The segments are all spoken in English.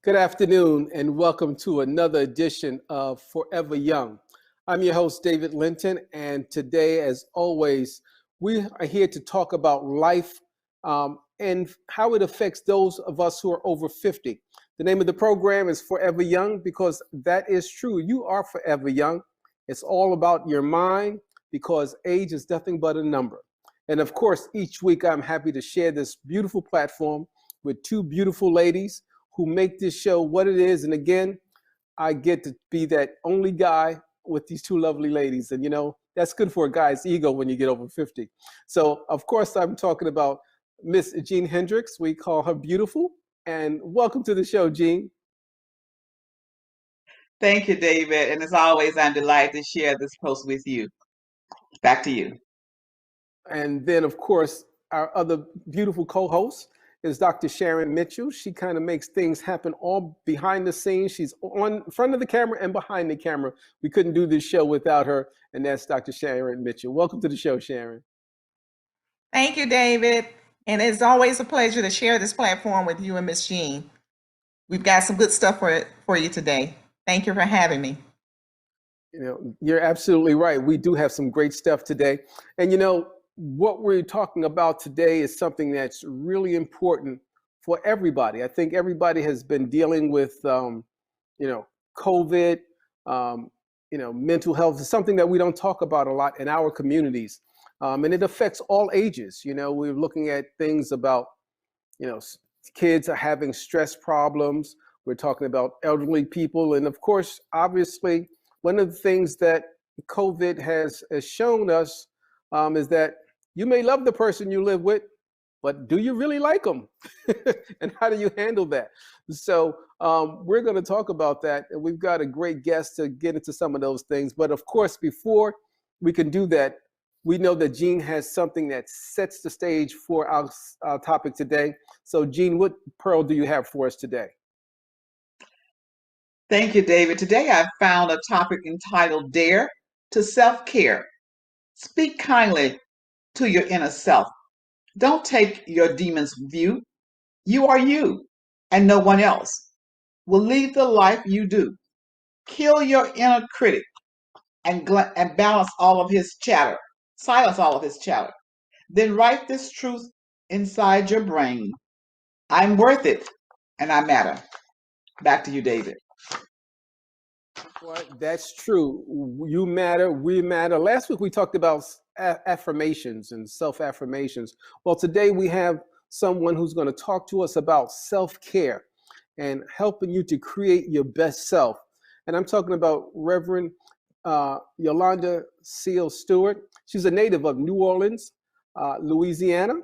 Good afternoon, and welcome to another edition of Forever Young. I'm your host, David Linton, and today, as always, we are here to talk about life and how it affects those of us who are over 50. The name of the program is Forever Young because that is true. You are forever young. It's all about your mind because age is nothing but a number. And of course, each week I'm happy to share this beautiful platform with two beautiful ladies who make this show what it is. And again, I get to be that only guy with these two lovely ladies. And that's good for a guy's ego when you get over 50. So of course, I'm talking about Miss Jean Hendricks. We call her beautiful. And welcome to the show, Jean. Thank you, David. And as always, I'm delighted to share this post with you. Back to you. And then, of course, our other beautiful co-host is Dr. Sharon Mitchell. She kind of makes things happen all behind the scenes. She's on front of the camera and behind the camera. We couldn't do this show without her, and that's Dr. Sharon Mitchell. Welcome to the show, Sharon. Thank you, David. And it's always a pleasure to share this platform with you and Miss Jean. We've got some good stuff for you today. Thank you for having me. You're absolutely right. We do have some great stuff today. And what we're talking about today is something that's really important for everybody. I think everybody has been dealing with, COVID, mental health is something that we don't talk about a lot in our communities. And it affects all ages. We're looking at things about, kids are having stress problems. We're talking about elderly people. And of course, obviously, one of the things that COVID has shown us is that you may love the person you live with, but do you really like them? And how do you handle that? So we're going to talk about that. And we've got a great guest to get into some of those things. But of course, before we can do that, we know that Jean has something that sets the stage for our topic today. So Jean, what pearl do you have for us today? Thank you, David. Today I found a topic entitled Dare to Self-Care. Speak kindly to your inner self. Don't take your demon's view. You are you, and no one else. Will lead the life you do. Kill your inner critic and balance all of his chatter. Silence all of his chatter. Then write this truth inside your brain. I'm worth it, and I matter. Back to you, David. Well, that's true. You matter, we matter. Last week we talked about affirmations and self-affirmations. Well, today we have someone who's going to talk to us about self-care and helping you to create your best self. And I'm talking about Reverend Yolanda Seals Stewart. She's a native of New Orleans, Louisiana.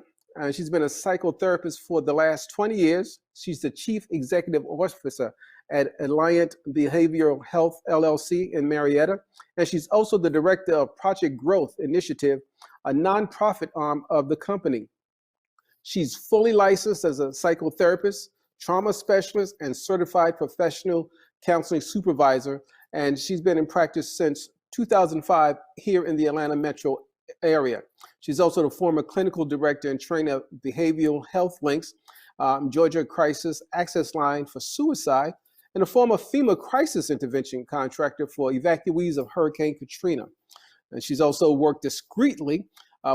She's been a psychotherapist for the last 20 years. She's the chief executive officer at Alliant Behavioral Health LLC in Marietta. And she's also the director of Project Growth Initiative, a nonprofit arm of the company. She's fully licensed as a psychotherapist, trauma specialist, and certified professional counseling supervisor. And she's been in practice since 2005 here in the Atlanta metro area. She's also the former clinical director and trainer of Behavioral Health Links, Georgia Crisis Access Line for Suicide, and a former FEMA crisis intervention contractor for evacuees of Hurricane Katrina. And she's also worked discreetly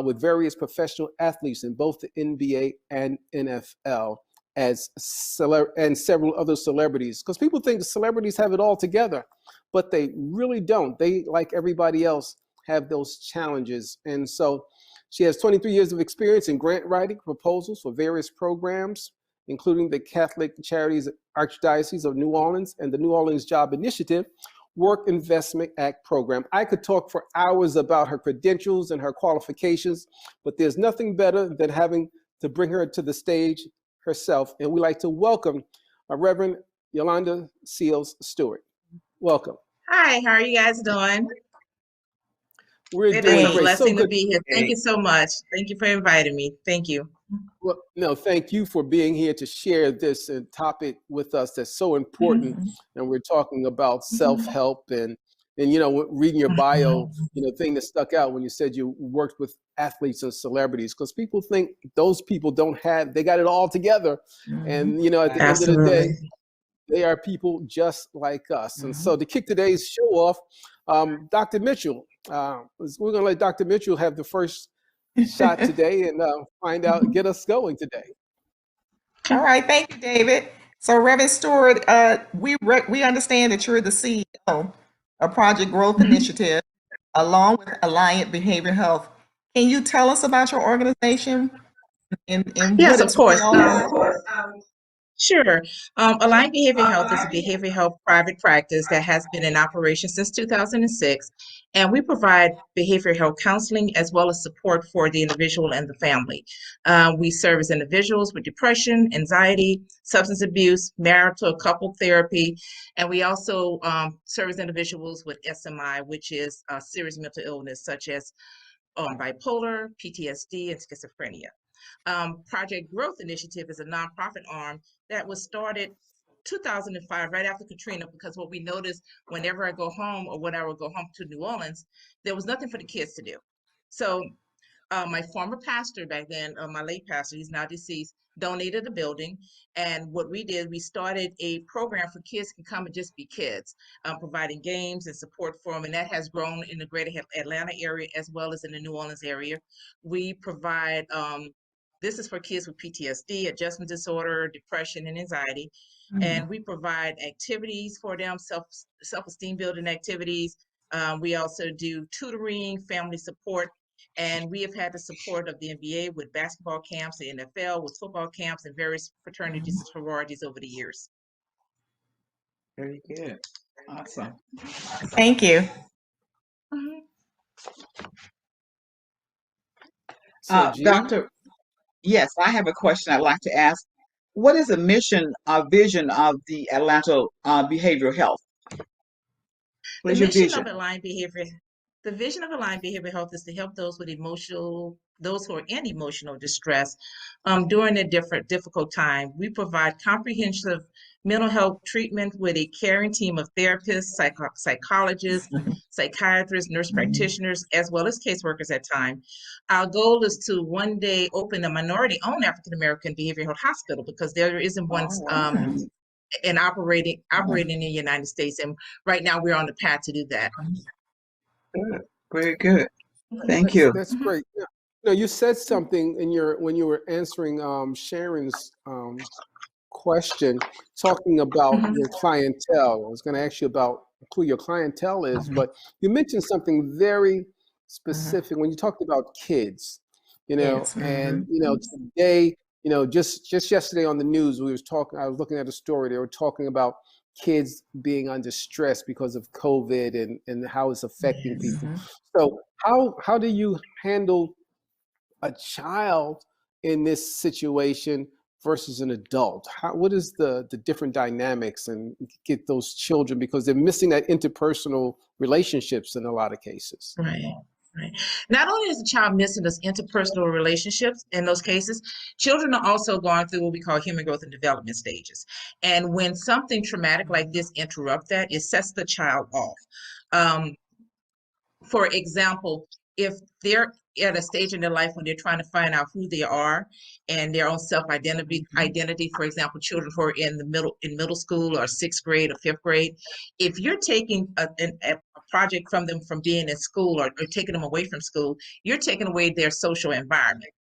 with various professional athletes in both the NBA and NFL and several other celebrities. Because people think the celebrities have it all together, but they really don't. They, like everybody else, have those challenges. And so she has 23 years of experience in grant writing proposals for various programs, including the Catholic Charities Archdiocese of New Orleans and the New Orleans Job Initiative Work Investment Act program. I could talk for hours about her credentials and her qualifications, but there's nothing better than having to bring her to the stage herself. And we'd like to welcome Reverend Yolanda Seals Stewart. Welcome. Hi, how are you guys doing? We're doing great. Blessing to be here. Thank you so much. Thank you for inviting me. Thank you. Well, no, thank you for being here to share this topic with us that's so important. Mm-hmm. And we're talking about self-help and reading your bio, thing that stuck out when you said you worked with athletes and celebrities, because people think those people they got it all together. Mm-hmm. And, at the end of the day, They are people just like us. And so to kick today's show off, Dr. Mitchell, we're going to let Dr. Mitchell have the first shot today and get us going today. All right, thank you, David. So, Reverend Stewart, we understand that you're the CEO of Project Growth Initiative, along with Alliant Behavioral Health. Can you tell us about your organization and Yes, what of it's course. all about? Sure. Align Behavioral Health is a behavioral health private practice that has been in operation since 2006, and we provide behavioral health counseling as well as support for the individual and the family. We service individuals with depression, anxiety, substance abuse, marital, couple therapy, and we also service individuals with SMI, which is serious mental illness such as bipolar, PTSD, and schizophrenia. Project Growth Initiative is a nonprofit arm that was started 2005, right after Katrina, because what we noticed whenever I go home or when I would go home to New Orleans, there was nothing for the kids to do. So my former pastor back then, my late pastor, he's now deceased, donated the building. And what we did, we started a program for kids can come and just be kids, providing games and support for them. And that has grown in the greater Atlanta area as well as in the New Orleans area. We provide, this is for kids with PTSD, adjustment disorder, depression, and anxiety. And we provide activities for them, self-esteem building activities. We also do tutoring, family support. And we have had the support of the NBA with basketball camps, the NFL with football camps, and various fraternities and sororities over the years. Very good. Awesome. Thank you. So, Jean? Doctor, yes, I have a question I'd like to ask. What is the mission, vision of the Atlanta Behavioral Health? What is your vision? The vision of Aligned Behavioral Health is to help those with those who are in emotional distress during a difficult time. We provide comprehensive mental health treatment with a caring team of therapists, psychologists, psychiatrists, nurse practitioners, as well as caseworkers at times. Our goal is to one day open a minority-owned African-American behavioral health hospital because there isn't one and operating in the United States. And right now we're on the path to do that. Good. Very good. Thank you. That's great. Yeah. No, you said something when you were answering Sharon's question, talking about your clientele. I was going to ask you about who your clientele is, but you mentioned something very specific when you talked about kids. Yes. And today, just yesterday on the news, I was looking at a story. They were talking about kids being under stress because of COVID and how it's affecting people. So how do you handle a child in this situation versus an adult? What is the different dynamics and get those children, because they're missing that interpersonal relationships in a lot of cases. Right. Not only is the child missing those interpersonal relationships in those cases, children are also going through what we call human growth and development stages. And when something traumatic like this interrupts that, it sets the child off. For example, if they're at a stage in their life when they're trying to find out who they are and their own self-identity, for example, children who are in middle school or 6th grade or 5th grade, if you're taking a project from them from being in school or taking them away from school, you're taking away their social environment.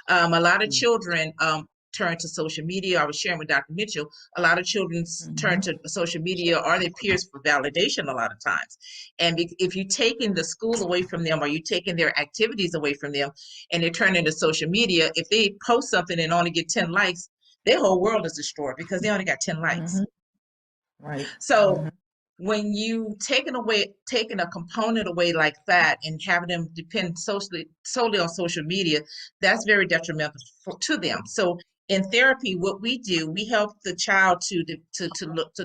A lot of children turn to social media. I was sharing with Dr. Mitchell, a lot of children turn to social media or their peers for validation a lot of times. And if you're taking the school away from them or you're taking their activities away from them and they're turning to social media, if they post something and only get 10 likes, their whole world is destroyed because they only got 10 likes. Right. So when you taking a component away like that and having them depend solely on social media, that's very detrimental to them. So in therapy, what we do, we help the child to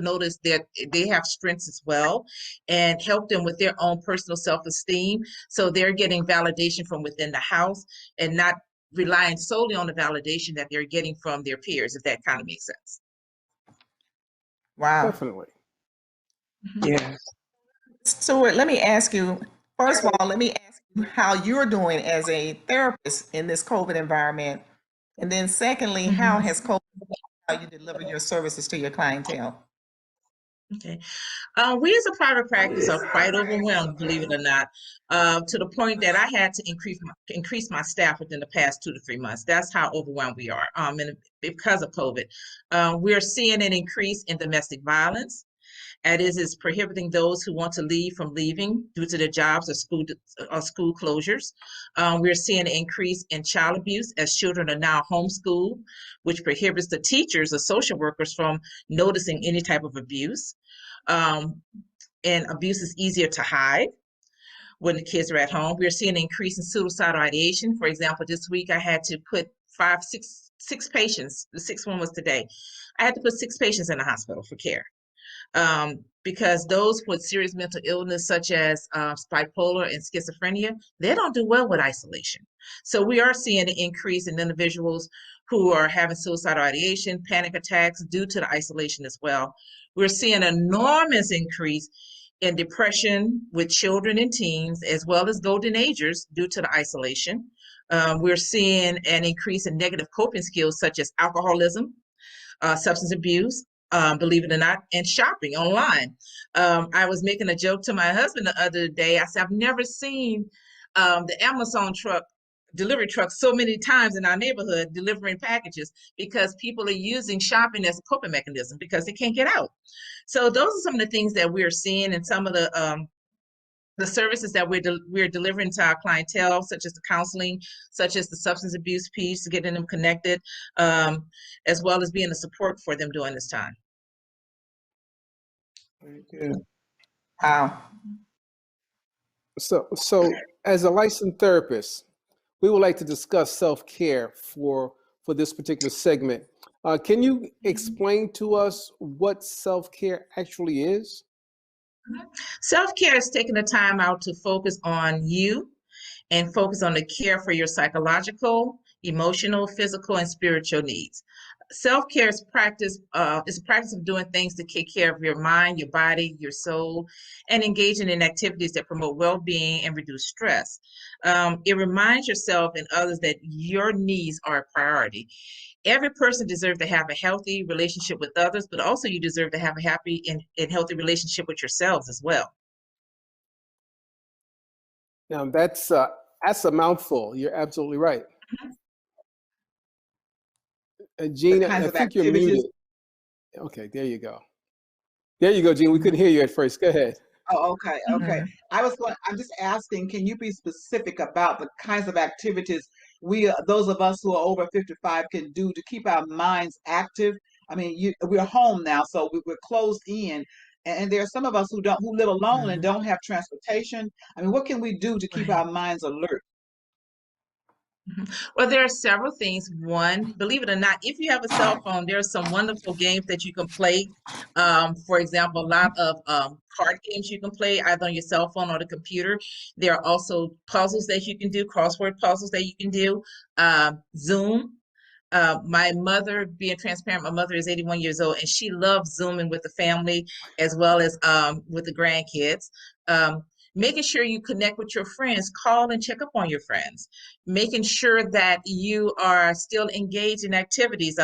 notice that they have strengths as well and help them with their own personal self-esteem. So they're getting validation from within the house and not relying solely on the validation that they're getting from their peers, if that kind of makes sense. Wow. Definitely. Yes. So let me ask you, first of all, how you're doing as a therapist in this COVID environment. And then secondly, how has COVID how you deliver your services to your clientele? Okay. We as a private practice are quite overwhelmed, believe it or not, to the point that I had to increase my staff within the past 2 to 3 months. That's how overwhelmed we are. And because of COVID, we are seeing an increase in domestic violence. And is prohibiting those who want to leave from leaving due to their jobs or school closures. We're seeing an increase in child abuse as children are now homeschooled, which prohibits the teachers or social workers from noticing any type of abuse. And abuse is easier to hide when the kids are at home. We're seeing an increase in suicidal ideation. For example, this week I had to put six patients, the sixth one was today. I had to put 6 patients in the hospital for care. Because those with serious mental illness such as bipolar and schizophrenia, they don't do well with isolation. So we are seeing an increase in individuals who are having suicidal ideation, panic attacks due to the isolation as well. We're seeing an enormous increase in depression with children and teens, as well as golden agers due to the isolation. We're seeing an increase in negative coping skills such as alcoholism, substance abuse, believe it or not, and shopping online. I was making a joke to my husband the other day. I said, I've never seen the Amazon delivery truck so many times in our neighborhood delivering packages, because people are using shopping as a coping mechanism because they can't get out. So those are some of the things that we're seeing, and some of the services that we're delivering to our clientele, such as the counseling, such as the substance abuse piece, getting them connected, as well as being a support for them during this time. Very good. Wow. So as a licensed therapist, we would like to discuss self-care for this particular segment. Can you explain to us what self-care actually is? Self-care is taking the time out to focus on you and focus on the care for your psychological, emotional, physical, and spiritual needs. Self-care is a practice of doing things to take care of your mind, your body, your soul, and engaging in activities that promote well-being and reduce stress. It reminds yourself and others that your needs are a priority. Every person deserves to have a healthy relationship with others, but also you deserve to have a happy and healthy relationship with yourselves as well. Now that's a mouthful. You're absolutely right. Jean, kinds I of think you're activities- muted. Okay, there you go. There you go, Jean. We couldn't hear you at first. Go ahead. Oh, okay, okay. I'm just asking, can you be specific about the kinds of activities those of us who are over 55 can do to keep our minds active? I mean, we're home now, so we're closed in, and there are some of us who live alone and don't have transportation. I mean, what can we do to keep Right. our minds alert? Well, there are several things. One, believe it or not, if you have a cell phone, there are some wonderful games that you can play. For example, a lot of card games you can play either on your cell phone or the computer. There are also puzzles that you can do, crossword puzzles that you can do. Zoom. My mother, being transparent, my mother is 81 years old, and she loves Zooming with the family as well as with the grandkids. Making sure you connect with your friends, call and check up on your friends, making sure that you are still engaged in activities.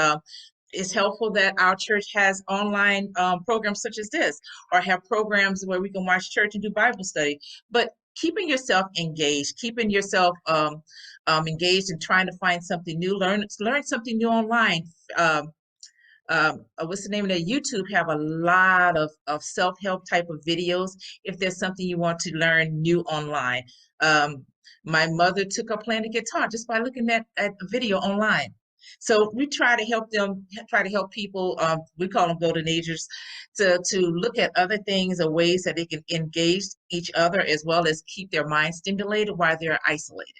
It's helpful that our church has online programs such as this, or have programs where we can watch church and do Bible study. But keeping yourself engaged, keeping yourself engaged and trying to find something new, learn something new online. What's the name of that? YouTube have a lot of self-help type of videos if there's something you want to learn new online. My mother took up playing the guitar just by looking at a video online. So we try to help people, we call them golden agers, to look at other things or ways that they can engage each other as well as keep their mind stimulated while they're isolated.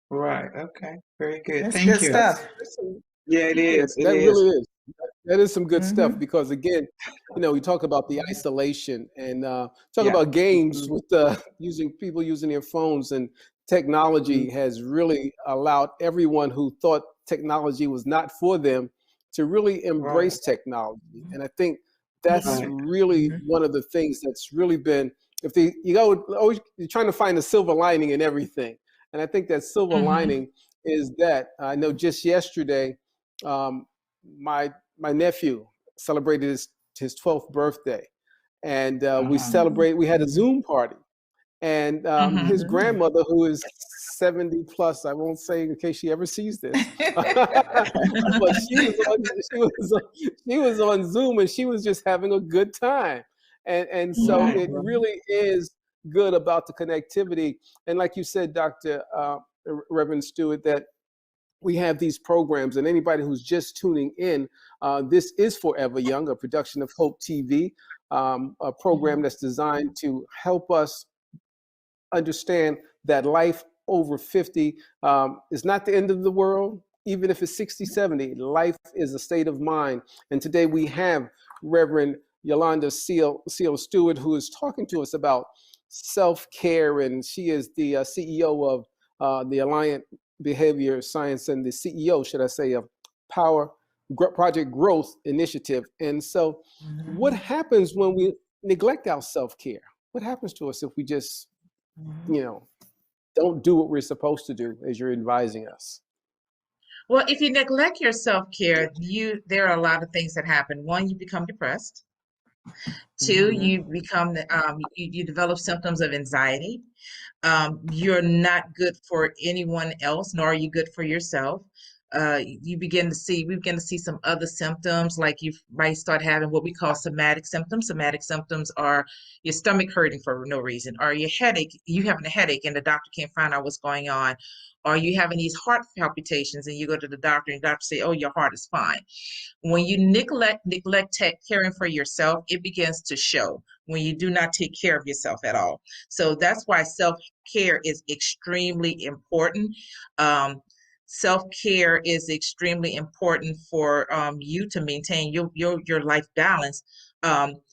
Right. Okay. Very good. That's Thank good you. stuff. Yeah, it Yes, is. It that is. really is. That is some good stuff Mhm. because again, we talk about the isolation and talk Yeah. about games with people using their phones, and technology has really allowed everyone who thought technology was not for them to really embrace technology. And I think that's Right. really one of the things that's really been, you're trying to find a silver lining in everything. And I think that silver lining is that I know just yesterday, my nephew celebrated his his 12th birthday, and we celebrated. We had a Zoom party, and his grandmother, who is 70 plus, I won't say in case she ever sees this, but she was on Zoom, and she was just having a good time, and so it really is good about the connectivity. And like you said, Dr. Reverend Stewart, that we have these programs, and anybody who's just tuning in, this is Forever Young, a production of Hope TV, a program that's designed to help us understand that life over 50 is not the end of the world. Even if it's 60, 70, life is a state of mind. And today we have Reverend Yolanda Seal Stewart, who is talking to us about self-care, and she is the CEO of the Alliant Behavior Science, and the CEO, should I say, of Project Growth Initiative. And so what happens when we neglect our self-care? What happens to us if we just, don't do what we're supposed to do, as you're advising us? Well, if you neglect your self-care, there are a lot of things that happen. One, you become depressed. Two, you become you develop symptoms of anxiety. You're not good for anyone else, nor are you good for yourself. We begin to see some other symptoms, like you might start having what we call somatic symptoms. Somatic symptoms are your stomach hurting for no reason, or you having a headache and the doctor can't find out what's going on, or you having these heart palpitations and you go to the doctor and the doctor say, oh, your heart is fine. When you neglect caring for yourself, it begins to show when you do not take care of yourself at all. So that's why self-care is extremely important. Self-care is extremely important for you to maintain your life balance.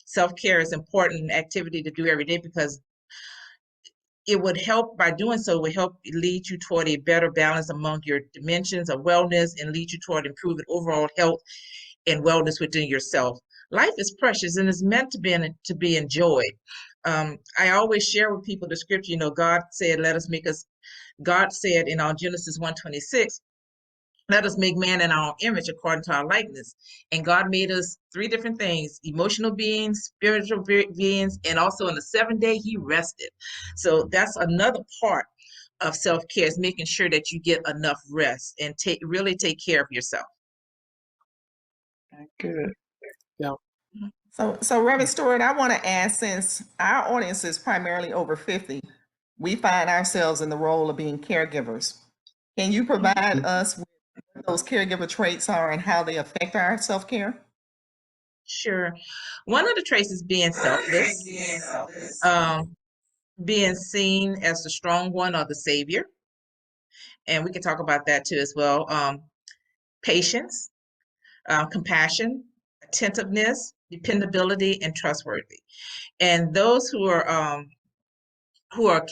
Self-care is important activity to do every day, because it would help, by doing so, would help lead you toward a better balance among your dimensions of wellness, and lead you toward improving overall health and wellness within yourself. Life is precious and is meant to be enjoyed. I always share with people the scripture, God said, God said in our Genesis 1:26, let us make man in our image according to our likeness. And God made us three different things: emotional beings, spiritual beings, and also on the seventh day, he rested. So that's another part of self-care, is making sure that you get enough rest and really take care of yourself. Good. Yeah. So Reverend Stewart, I want to ask, since our audience is primarily over 50, we find ourselves in the role of being caregivers. Can you provide us with what those caregiver traits are and how they affect our self-care? Sure. One of the traits is being selfless, being seen as the strong one or the savior. And we can talk about that too as well. Patience, compassion, attentiveness, dependability, and trustworthy. And those who are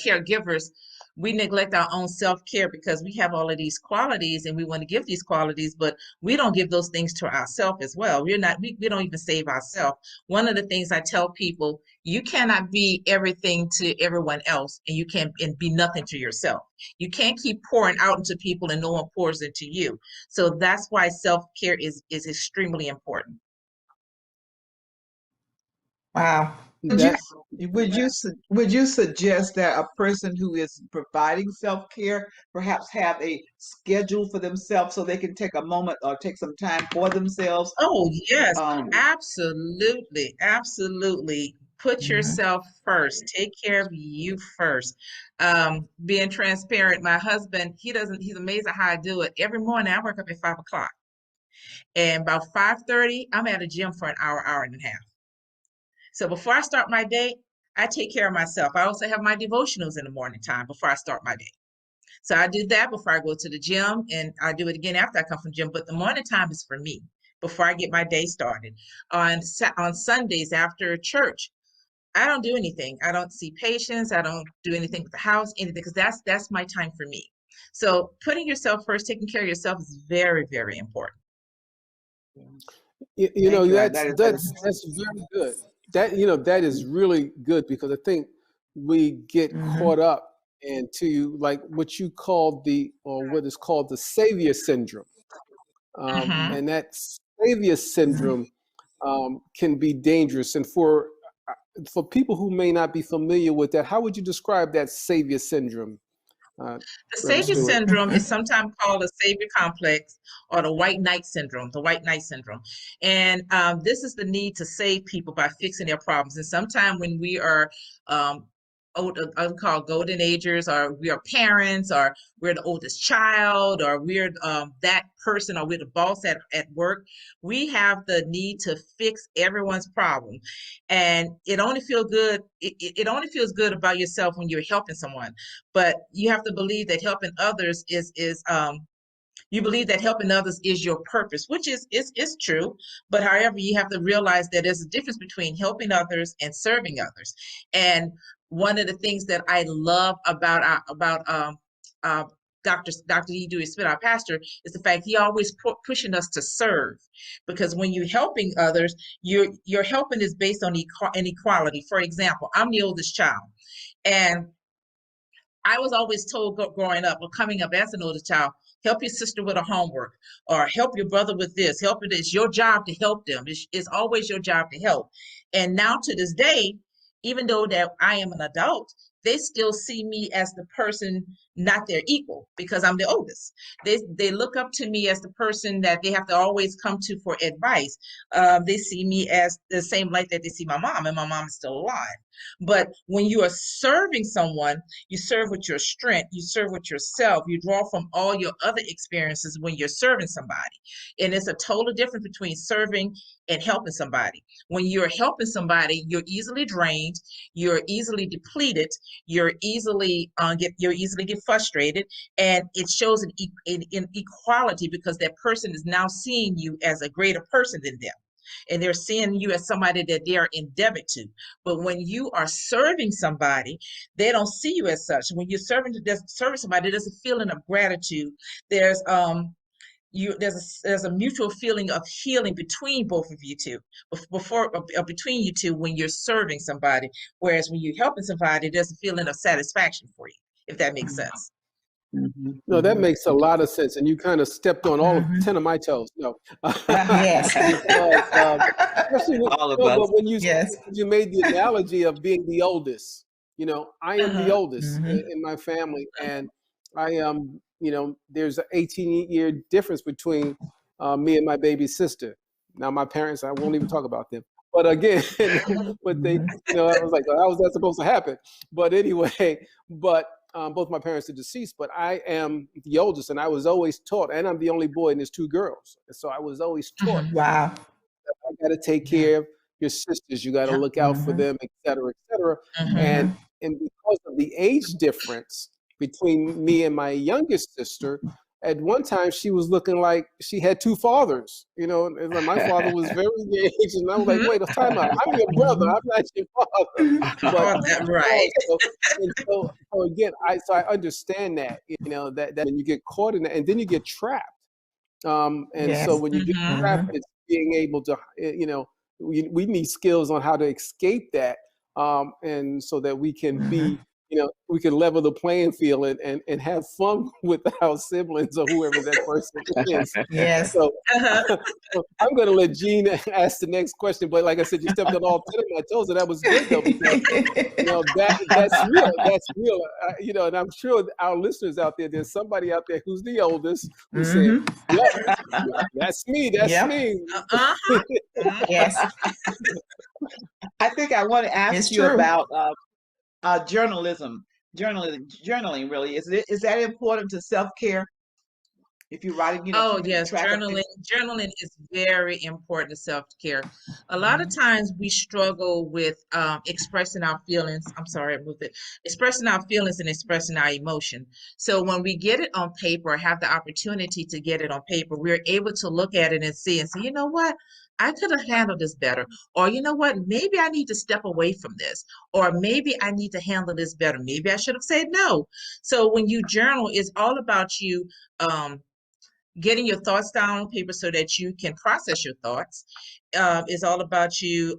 caregivers, we neglect our own self-care because we have all of these qualities and we want to give these qualities, but we don't give those things to ourselves as well. We don't even save ourselves. One of the things I tell people, you cannot be everything to everyone else, and you can't be nothing to yourself. You can't keep pouring out into people and no one pours into you. So that's why self-care is extremely important. Wow. Would you suggest that a person who is providing self-care perhaps have a schedule for themselves so they can take a moment or take some time for themselves? Oh, yes, absolutely. Absolutely. Put yourself first. Take care of you first. Being transparent, my husband, he's amazed at how I do it. Every morning I wake up at 5 o'clock. And about 5:30, I'm at a gym for an hour and a half. So before I start my day, I take care of myself. I also have my devotionals in the morning time before I start my day. So I do that before I go to the gym, and I do it again after I come from the gym. But the morning time is for me before I get my day started. On Sundays after church, I don't do anything. I don't see patients. I don't do anything with the house, anything, because that's my time for me. So putting yourself first, taking care of yourself is very, very important. That's very good. That is really good, because I think we get caught up into like what you called what is called the savior syndrome. And that savior syndrome can be dangerous. And for people who may not be familiar with that, how would you describe that savior syndrome, The Reverend savior Stewart? syndrome is sometimes called a savior complex or the white knight syndrome, And this is the need to save people by fixing their problems. And sometimes when we are called golden agers, or we are parents, or we're the oldest child, or we're that person, or we're the boss at work, we have the need to fix everyone's problem. And it only feels good. It only feels good about yourself when you're helping someone. But you have to believe that helping others you believe that helping others is your purpose, which is true. But however, you have to realize that there's a difference between helping others and serving others. And one of the things that I love about Dr. E. Dewey Smith, our pastor, is the fact he always pushing us to serve, because when you're helping others, your helping is based on equality. For example, I'm the oldest child, and I was always told growing up or coming up as an older child, help your sister with her homework, or help your brother with this, help it. It's your job to help them. It's always your job to help. And now to this day, even though that I am an adult, they still see me as the person, not their equal, because I'm the oldest. They look up to me as the person that they have to always come to for advice. They see me as the same light that they see my mom, and my mom is still alive. But when you are serving someone, you serve with your strength, you serve with yourself, you draw from all your other experiences when you're serving somebody. And it's a total difference between serving and helping somebody. When you're helping somebody, you're easily drained, you're easily depleted, you're easily get frustrated, and it shows an inequality, because that person is now seeing you as a greater person than them. And they're seeing you as somebody that they are indebted to. But when you are serving somebody, they don't see you as such. When you're serving somebody, there's a feeling of gratitude. There's there's a mutual feeling of healing between both of you two, between you two, when you're serving somebody. Whereas when you're helping somebody, there's a feeling of satisfaction for you, if that makes sense. No, that makes a lot of sense, and you kind of stepped on all 10 of my toes. No, Yes. especially All of but us. when you Yes. you made the analogy of being the oldest. I am the oldest Mhm. in my family, and I am. There's an 18-year difference between me and my baby sister. Now, my parents, I won't even talk about them. But again, but they, I was like, how was that supposed to happen? But anyway, both my parents are deceased, but I am the oldest, and I was always taught, and I'm the only boy, and there's two girls. And so I was always taught, Wow. I got to take care of your sisters. You got to look out for them, et cetera, et cetera. And because of the age difference between me and my youngest sister, at one time she was looking like she had two fathers. And my father was very engaged, and I was like, wait a time out. I'm your brother. I'm not your father. But Right. so again, I understand that, that when you get caught in that, and then you get trapped. And Yes. so when you get trapped, it's being able to, we need skills on how to escape that, and so that we can be, we can level the playing field and have fun with our siblings or whoever that person is. Yes. So, so I'm going to let Jean ask the next question. But like I said, you stepped on all 10 of my toes, and that was good though, because that's real. That's real. And I'm sure our listeners out there's somebody out there who's the oldest who said, "Yep, that's me. That's me." Yes. I think I want to ask It's you true. about journalism, journaling. Really, is that important to self-care? If you're writing, Oh, keeping yes, track of things. journaling is very important to self-care. A lot of times we struggle with expressing our feelings. I'm sorry, I moved it. Expressing our feelings and expressing our emotion. So when we get it on paper, or have the opportunity to get it on paper, we're able to look at it and say, you know what? I could have handled this better. Or you know what? Maybe I need to step away from this. Or maybe I need to handle this better. Maybe I should have said no. So when you journal, it's all about you getting your thoughts down on paper so that you can process your thoughts. It's all about you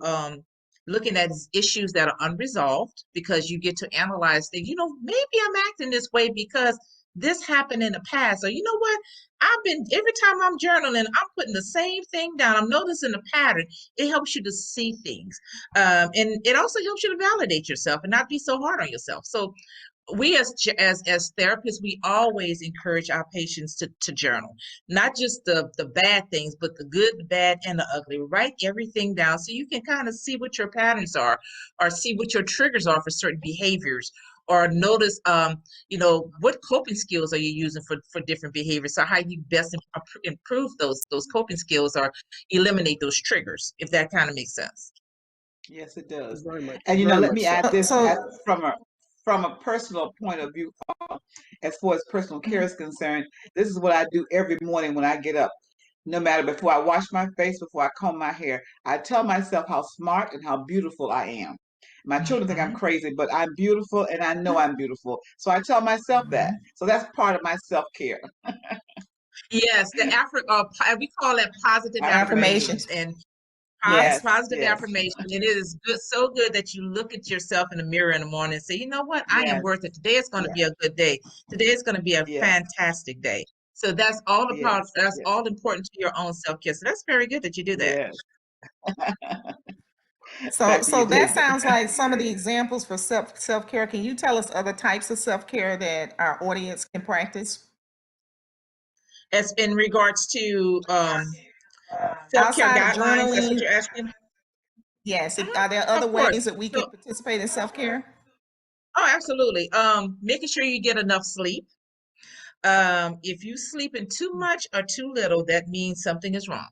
looking at issues that are unresolved, because you get to analyze things. Maybe I'm acting this way because this happened in the past. Or you know what? Every time I'm journaling, I'm putting the same thing down. I'm noticing a pattern. It helps you to see things. And it also helps you to validate yourself and not be so hard on yourself. So we as therapists, we always encourage our patients to journal, not just the bad things, but the good, the bad, and the ugly. Write everything down so you can kind of see what your patterns are, or see what your triggers are for certain behaviors, or notice what coping skills are you using for different behaviors, so how you best improve those coping skills or eliminate those triggers, if that kind of makes sense. Yes, it does. Very much, And very let much me so. add this So, from a personal point of view, as far as personal care is concerned. This is what I do every morning when I get up. No matter before I wash my face, before I comb my hair, I tell myself how smart and how beautiful I am. My children think I'm Mhm. crazy, but I'm beautiful and I know I'm beautiful. So I tell myself that. Mhm. So that's part of my self-care. Yes, we call that positive affirmations. affirmations, and Yes, positive yes, affirmation. And it is good, so good that you look at yourself in the mirror in the morning and say, you know what, I am yes, worth it. Today is going to be yes, a good day. Today is going to be a yes, fantastic day. So yes, that's yes, all important to your own self-care. So that's very good that you do that. yes. So, Back to you, so that David. sounds like some of the examples for self-care. Can you tell us other types of self-care that our audience can practice? As in regards to self-care Outside of guidelines, that's what journaling, you're asking? yes, Mhm. are there other Of course. ways that we can So, participate in self-care? oh, absolutely. Making sure you get enough sleep. If you sleep in too much or too little, that means something is wrong.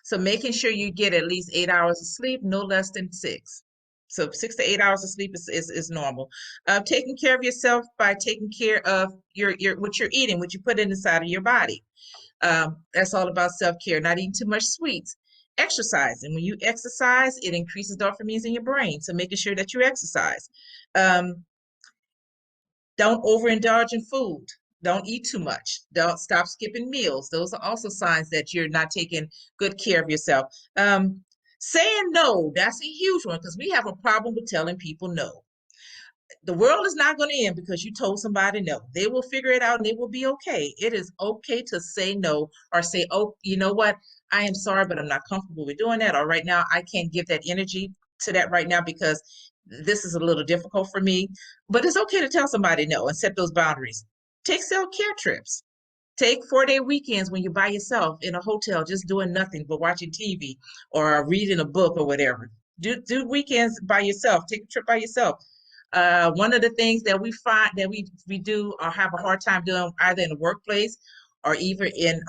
So making sure you get at least 8 hours of sleep, no less than 6. So 6 to 8 hours of sleep is normal. Taking care of yourself by taking care of your what you're eating, what you put inside of your body. That's all about self-care. Not eating too much sweets. Exercise, and when you exercise, it increases dopamine in your brain. So making sure that you exercise. Um, don't overindulge in food. Don't eat too much. Don't stop skipping meals. Those are also signs that you're not taking good care of yourself. Saying no, that's a huge one because we have a problem with telling people no. The world is not going to end because you told somebody no. They will figure it out and they will be okay. It is okay to say no, or say, oh, you know what? I am sorry, but I'm not comfortable with doing that. Or right now, I can't give that energy to that right now because this is a little difficult for me. But it's okay to tell somebody no and set those boundaries. Take self-care trips. Take 4-day weekends when you're by yourself in a hotel, just doing nothing but watching TV or reading a book or whatever. Do weekends by yourself. Take a trip by yourself. One of the things that we find that we do or have a hard time doing, either in the workplace or even in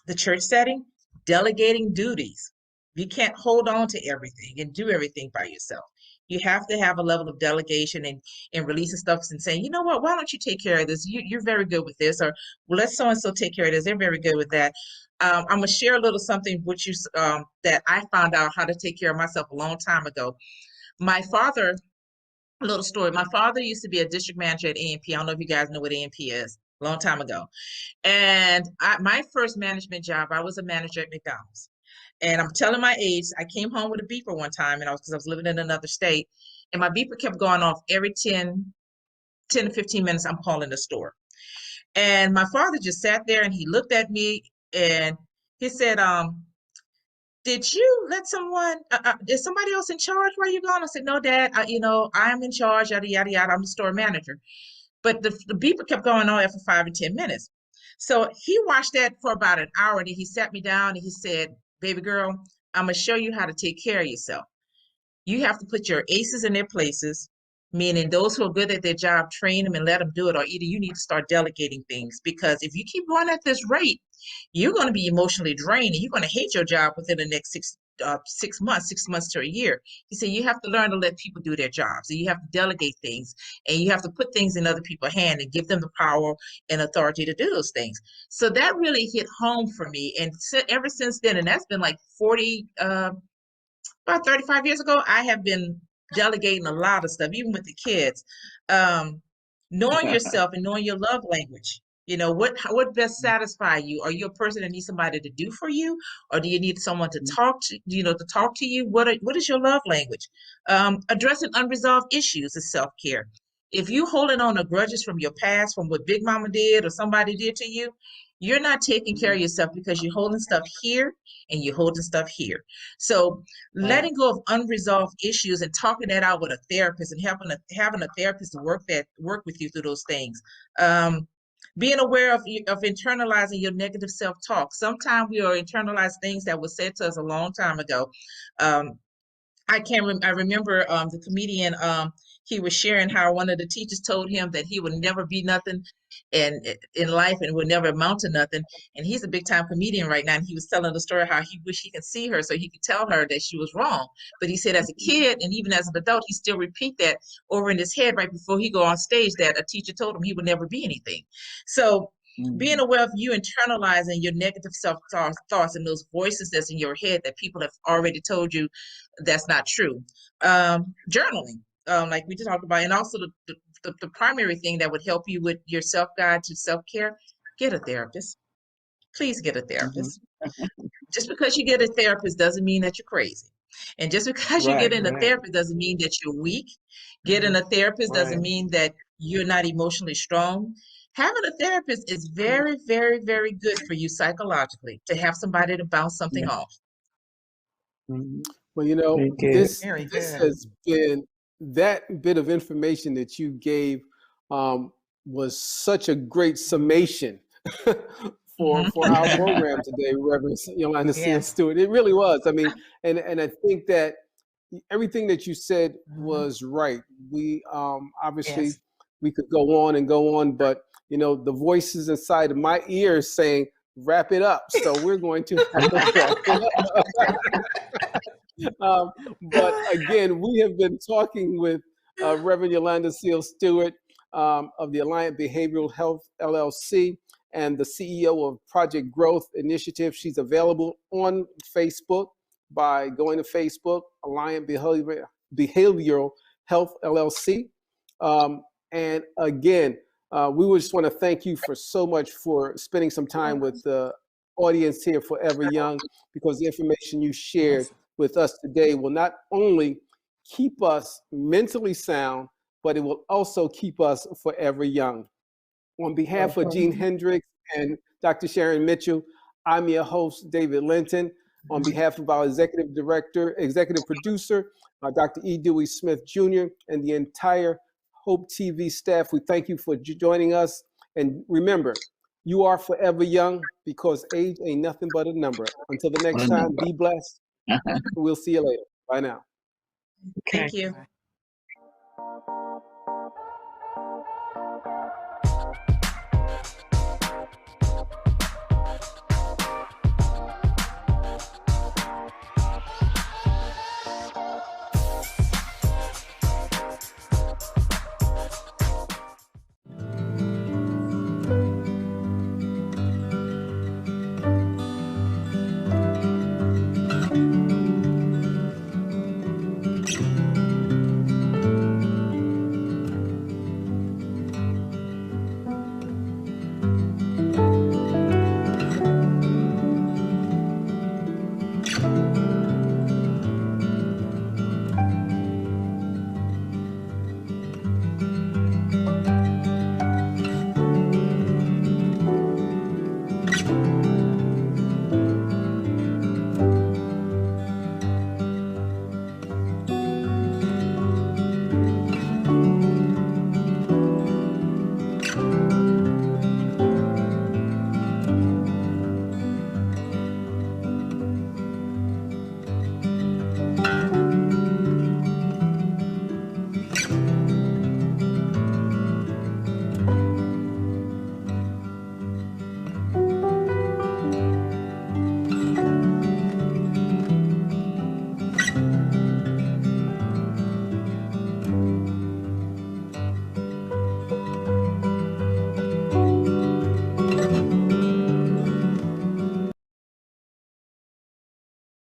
the church setting, delegating duties. You can't hold on to everything and do everything by yourself. You have to have a level of delegation and releasing stuff and saying, you know what, why don't you take care of this? You're very good with this, or well, let so and so take care of this. They're very good with that. I'm gonna share a little something with you that I found out how to take care of myself a long time ago. My father, a little story. My father used to be a district manager at A&P. I don't know if you guys know what A&P is, a long time ago. And my first management job, I was a manager at McDonald's. And I'm telling my age, I came home with a beeper one time, and because I was living in another state, and my beeper kept going off every 10 to 15 minutes. I'm calling the store. And my father just sat there and he looked at me and he said, did you let someone, is somebody else in charge while you're gone? I said, no, Dad, I'm in charge, yada, yada, yada. I'm the store manager. But the beeper kept going on after 5 and 10 minutes. So he watched that for about an hour, and then he sat me down and he said, baby girl, I'm going to show you how to take care of yourself. You have to put your aces in their places, meaning those who are good at their job, train them and let them do it, or either you need to start delegating things, because if you keep going at this rate, you're going to be emotionally drained and you're going to hate your job within the next 6 months to a year. He said you have to learn to let people do their jobs, and you have to delegate things, and you have to put things in other people's hands and give them the power and authority to do those things. So that really hit home for me, and ever since then, and that's been like about 35 years ago, I have been delegating a lot of stuff, even with the kids. Knowing yourself and knowing your love language. What best satisfy you? Are you a person that needs somebody to do for you, or do you need someone to talk to? To talk to you. What is your love language? Addressing unresolved issues is self care. If you holding on to grudges from your past, from what Big Mama did or somebody did to you, you're not taking care of yourself because you're holding stuff here and you're holding stuff here. So letting go of unresolved issues and talking that out with a therapist and having a therapist to work with you through those things. Being aware of internalizing your negative self-talk. Sometimes we are internalized things that were said to us a long time ago. I remember the comedian, he was sharing how one of the teachers told him that he would never be nothing in life and would never amount to nothing. And he's a big time comedian right now. And he was telling the story how he wished he could see her so he could tell her that she was wrong. But he said as a kid and even as an adult, he still repeat that over in his head right before he go on stage that a teacher told him he would never be anything. So being aware of you internalizing your negative self-thoughts and those voices that's in your head that people have already told you that's not true. Journaling, like we just talked about, and also the primary thing that would help you with your self-guide to self-care, get a therapist. Please get a therapist. Just because you get a therapist doesn't mean that you're crazy. And just because you get in a therapist doesn't mean that you're weak. Getting a therapist doesn't mean that you're not emotionally strong. Having a therapist is very, very, very good for you psychologically to have somebody to bounce something off. Well, you know, this has been, that bit of information that you gave was such a great summation for our program today, Reverend Yolanda C. Stewart. It really was. I mean, and I think that everything that you said was right. We obviously we could go on and go on, but you know, the voices inside of my ears saying, wrap it up. So we're going to wrap it up. But again, we have been talking with Reverend Yolanda Seal Stewart of the Alliant Behavioral Health LLC and the CEO of Project Growth Initiative. She's available on Facebook by going to Facebook, Alliant Behavioral Health LLC. And again, we would just want to thank you for so much for spending some time with the audience here Forever Young, because the information you shared with us today will not only keep us mentally sound, but it will also keep us forever young. On behalf of Gene Hendricks and Dr. Sharon Mitchell, I'm your host, David Linton. On behalf of our executive producer, Dr. E. Dewey Smith Jr., and the entire Hope TV staff, we thank you for joining us. And remember, you are forever young because age ain't nothing but a number. Until the next time, be blessed. We'll see you later. Bye now. Thank you.